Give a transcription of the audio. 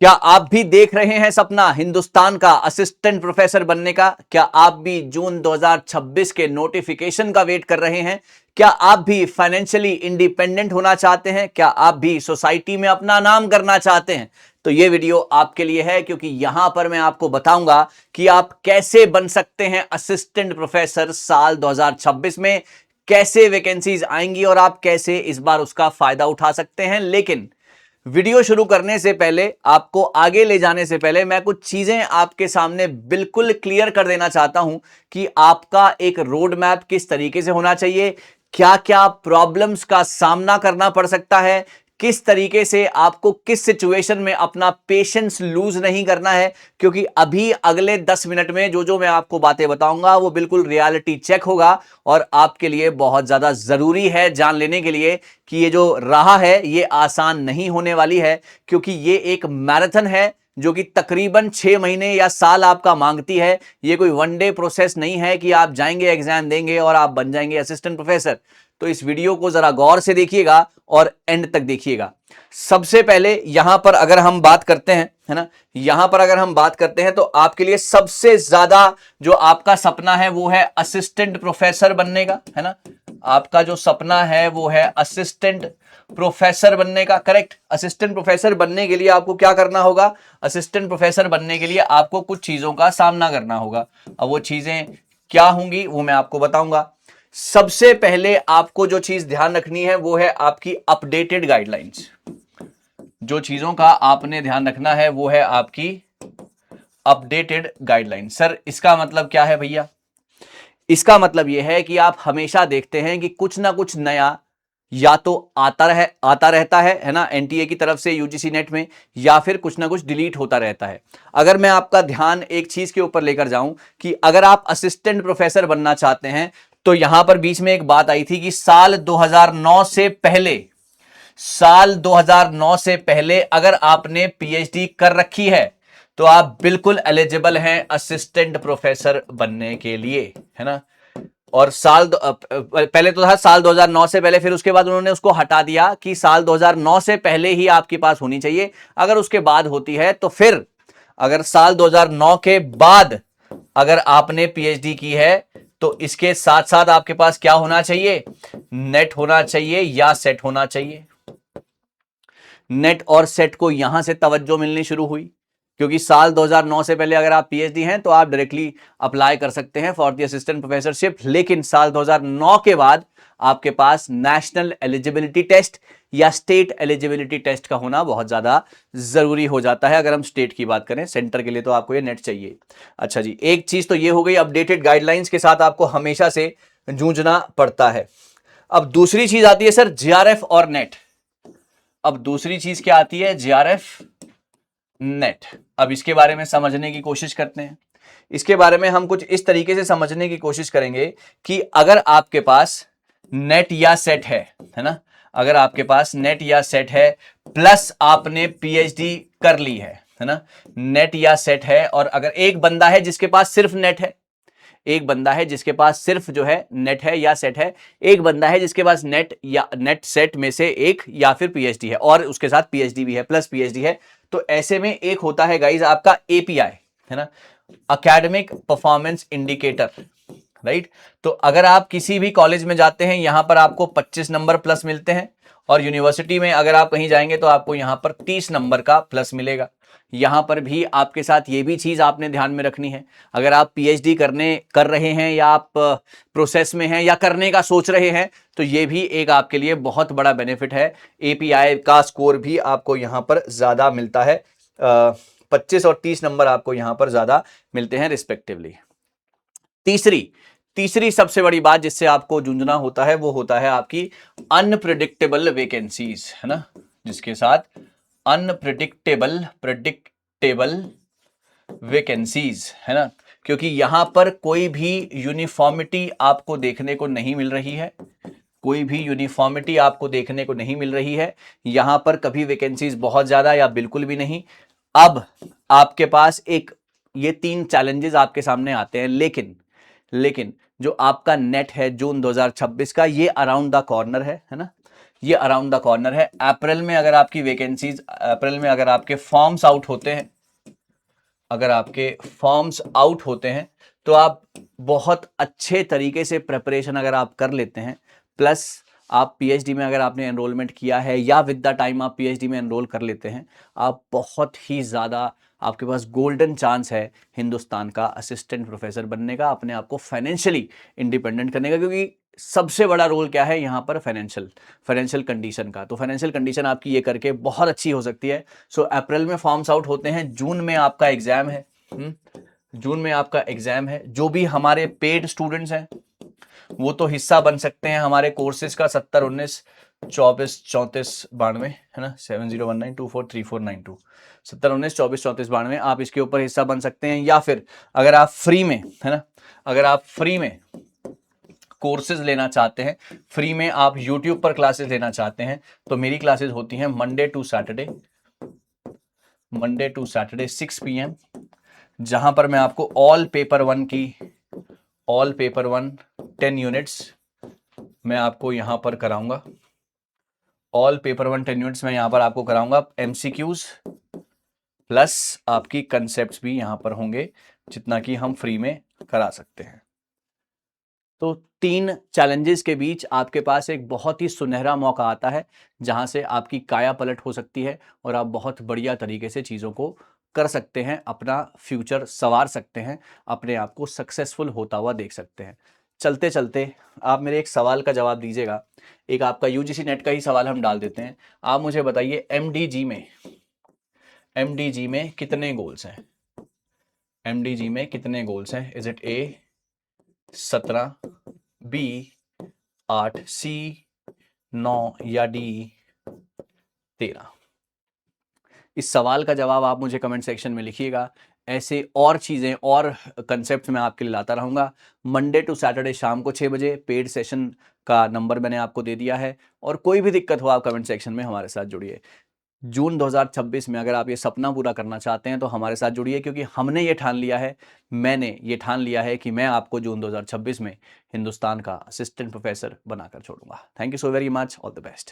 क्या आप भी देख रहे हैं सपना हिंदुस्तान का असिस्टेंट प्रोफेसर बनने का? क्या आप भी जून 2026 के नोटिफिकेशन का वेट कर रहे हैं? क्या आप भी फाइनेंशियली इंडिपेंडेंट होना चाहते हैं? क्या आप भी सोसाइटी में अपना नाम करना चाहते हैं? तो ये वीडियो आपके लिए है, क्योंकि यहां पर मैं आपको बताऊंगा कि आप कैसे बन सकते हैं असिस्टेंट प्रोफेसर साल 2026 में, कैसे वैकेंसीज आएंगी और आप कैसे इस बार उसका फायदा उठा सकते हैं। लेकिन वीडियो शुरू करने से पहले, आपको आगे ले जाने से पहले, मैं कुछ चीजें आपके सामने बिल्कुल क्लियर कर देना चाहता हूं कि आपका एक रोड मैप किस तरीके से होना चाहिए, क्या क्या प्रॉब्लम्स का सामना करना पड़ सकता है, किस तरीके से आपको किस सिचुएशन में अपना पेशेंस लूज नहीं करना है। क्योंकि अभी अगले 10 मिनट में जो जो मैं आपको बातें बताऊंगा वो बिल्कुल रियलिटी चेक होगा और आपके लिए बहुत ज्यादा जरूरी है जान लेने के लिए कि ये जो राह है ये आसान नहीं होने वाली है, क्योंकि ये एक मैराथन है जो कि तकरीबन 6 महीने या साल आपका मांगती है। ये कोई वन डे प्रोसेस नहीं है कि आप जाएंगे, एग्जाम देंगे और आप बन जाएंगे असिस्टेंट प्रोफेसर। तो इस वीडियो को जरा गौर से देखिएगा और एंड तक देखिएगा। सबसे पहले यहां पर अगर हम बात करते हैं, है ना, यहां पर अगर हम बात करते हैं तो आपके लिए सबसे ज्यादा जो आपका सपना है वो है असिस्टेंट प्रोफेसर बनने का, है ना। आपका जो सपना है वो है असिस्टेंट प्रोफेसर बनने का, करेक्ट। असिस्टेंट प्रोफेसर बनने के लिए आपको क्या करना होगा? असिस्टेंट प्रोफेसर बनने के लिए आपको कुछ चीजों का सामना करना होगा। अब वो चीजें क्या होंगी वो मैं आपको बताऊंगा। सबसे पहले आपको जो चीज ध्यान रखनी है वो है आपकी अपडेटेड गाइडलाइंस। जो चीजों का आपने ध्यान रखना है वो है आपकी अपडेटेड गाइडलाइन। सर इसका मतलब क्या है भैया? इसका मतलब यह है कि आप हमेशा देखते हैं कि कुछ ना कुछ नया या तो आता रहता है ना, एनटीए की तरफ से यूजीसी नेट में, या फिर कुछ ना कुछ डिलीट होता रहता है। अगर मैं आपका ध्यान एक चीज के ऊपर लेकर जाऊं कि अगर आप असिस्टेंट प्रोफेसर बनना चाहते हैं तो यहां पर बीच में एक बात आई थी कि साल 2009 से पहले अगर आपने पीएचडी कर रखी है तो आप बिल्कुल एलिजिबल हैं असिस्टेंट प्रोफेसर बनने के लिए, है ना। और पहले तो था साल 2009 से पहले, फिर उसके बाद उन्होंने उसको हटा दिया कि साल 2009 से पहले ही आपके पास होनी चाहिए। अगर उसके बाद होती है तो फिर, अगर साल 2009 के बाद अगर आपने पीएचडी की है तो इसके साथ साथ आपके पास क्या होना चाहिए? नेट होना चाहिए या सेट होना चाहिए। नेट और सेट को यहां से तवज्जो मिलनी शुरू हुई, क्योंकि साल 2009 से पहले अगर आप पीएचडी हैं तो आप डायरेक्टली अप्लाई कर सकते हैं फॉर द असिस्टेंट प्रोफेसरशिप। लेकिन साल 2009 के बाद आपके पास नेशनल एलिजिबिलिटी टेस्ट या स्टेट एलिजिबिलिटी टेस्ट का होना बहुत ज्यादा जरूरी हो जाता है। अगर हम स्टेट की बात करें, सेंटर के लिए तो आपको ये नेट चाहिए। अच्छा जी, एक चीज तो ये हो गई, अपडेटेड गाइडलाइंस के साथ आपको हमेशा से जूझना पड़ता है। अब दूसरी चीज आती है सर जेआरएफ और नेट। अब दूसरी चीज क्या आती है? JRF, net. अब इसके बारे में समझने की कोशिश करते हैं। इसके बारे में हम कुछ इस तरीके से समझने की कोशिश करेंगे कि अगर आपके पास नेट या सेट है ना, अगर आपके पास नेट या सेट है प्लस आपने पीएचडी कर ली है ना, नेट या सेट है, और अगर एक बंदा है जिसके पास सिर्फ नेट है, एक बंदा है जिसके पास सिर्फ जो है नेट है या सेट है, एक बंदा है जिसके पास नेट या नेट सेट में से एक या फिर पीएचडी है और उसके साथ पीएचडी भी है, प्लस पीएचडी है, तो ऐसे में एक होता है गाइज आपका एपीआई, है ना, एकेडमिक परफॉर्मेंस इंडिकेटर, राइट। तो अगर आप किसी भी कॉलेज में जाते हैं यहां पर आपको 25 नंबर प्लस मिलते हैं, और यूनिवर्सिटी में अगर आप कहीं जाएंगे तो आपको यहां पर 30 नंबर का प्लस मिलेगा। यहां पर भी आपके साथ ये भी चीज आपने ध्यान में रखनी है। अगर आप पीएचडी कर रहे हैं या आप प्रोसेस में हैं या करने का सोच रहे हैं तो ये भी एक आपके लिए बहुत बड़ा बेनिफिट है। एपीआई का स्कोर भी आपको यहां पर ज्यादा मिलता है, 25 और 30 नंबर आपको यहां पर ज्यादा मिलते हैं रिस्पेक्टिवली। तीसरी सबसे बड़ी बात जिससे आपको जूझना होता है वो होता है आपकी अनप्रिडिक्टेबल वैकेंसीज, है ना, जिसके साथ प्रिडिक्टेबल वैकेंसीज, है ना, क्योंकि यहां पर कोई भी यूनिफॉर्मिटी आपको देखने को नहीं मिल रही है, कोई भी यूनिफॉर्मिटी आपको देखने को नहीं मिल रही है। यहां पर कभी वैकेंसीज बहुत ज्यादा या बिल्कुल भी नहीं। अब आपके पास एक ये 3 चैलेंजेस आपके सामने आते हैं, लेकिन जो आपका नेट है जून 2026 का, ये अराउंड द कॉर्नर है ना। ये अराउंड द कॉर्नर है। अप्रैल में अगर आपकी वैकेंसीज, अप्रैल में अगर आपके फॉर्म्स आउट होते हैं, अगर आपके फॉर्म्स आउट होते हैं तो आप बहुत अच्छे तरीके से प्रिपरेशन अगर आप कर लेते हैं, प्लस आप पीएचडी में अगर आपने एनरोलमेंट किया है या विद द टाइम आप पीएचडी में एनरोल कर लेते हैं, आप बहुत ही ज़्यादा, आपके पास गोल्डन चांस है हिंदुस्तान का असिस्टेंट प्रोफेसर बनने का, अपने आप को फाइनेंशियली इंडिपेंडेंट करने का। क्योंकि सबसे बड़ा रोल क्या है यहाँ पर, फाइनेंशियल कंडीशन का। तो फाइनेंशियल कंडीशन आपकी ये करके बहुत अच्छी हो सकती है। सो अप्रैल में फॉर्म्स आउट होते हैं, जून में आपका एग्जाम है। जून में आपका एग्जाम है। जो भी हमारे पेड स्टूडेंट्स हैं वो तो हिस्सा बन सकते हैं हमारे कोर्सेज का, 70 19 24 34 92 है ना, 7019243492, 70 19 24 34 92, आप इसके ऊपर हिस्सा बन सकते हैं। या फिर अगर आप फ्री में, है ना, अगर आप फ्री में कोर्सेज लेना चाहते हैं, फ्री में आप यूट्यूब पर क्लासेस लेना चाहते हैं, तो मेरी क्लासेस होती हैं मंडे टू सैटरडे 6 PM, जहां पर मैं आपको ऑल पेपर 1 10 यूनिट्स मैं आपको यहां पर कराऊंगा। ऑल पेपर 1 10 यूनिट्स मैं यहां पर आपको कराऊंगा। एमसीक्यूज प्लस आपकी कंसेप्ट्स भी यहां पर होंगे, जितना कि हम फ्री में करा सकते हैं। तो 3 चैलेंजेस के बीच आपके पास एक बहुत ही सुनहरा मौका आता है, जहां से आपकी काया पलट हो सकती है और आप बहुत बढ़िया तरीके से चीज़ों को कर सकते हैं, अपना फ्यूचर संवार सकते हैं, अपने आप को सक्सेसफुल होता हुआ देख सकते हैं। चलते चलते आप मेरे एक सवाल का जवाब दीजिएगा। एक आपका यूजीसी नेट का ही सवाल हम डाल देते हैं। आप मुझे बताइए, एमडीजी में कितने गोल्स हैं? एमडीजी में कितने गोल्स हैं? इज इट ए 17, बी 8, सी 9 या डी 13? इस सवाल का जवाब आप मुझे कमेंट सेक्शन में लिखिएगा। ऐसे और चीज़ें और कंसेप्ट मैं आपके लिए लाता रहूँगा। मंडे टू सैटरडे शाम को 6 बजे पेड सेशन का नंबर मैंने आपको दे दिया है, और कोई भी दिक्कत हो आप कमेंट सेक्शन में हमारे साथ जुड़िए। जून 2026 में अगर आप ये सपना पूरा करना चाहते हैं तो हमारे साथ जुड़िए, क्योंकि हमने ये ठान लिया है, मैंने ये ठान लिया है कि मैं आपको जून 2026 में हिंदुस्तान का असिस्टेंट प्रोफेसर बनाकर छोड़ूंगा। Thank you so very much, all the best.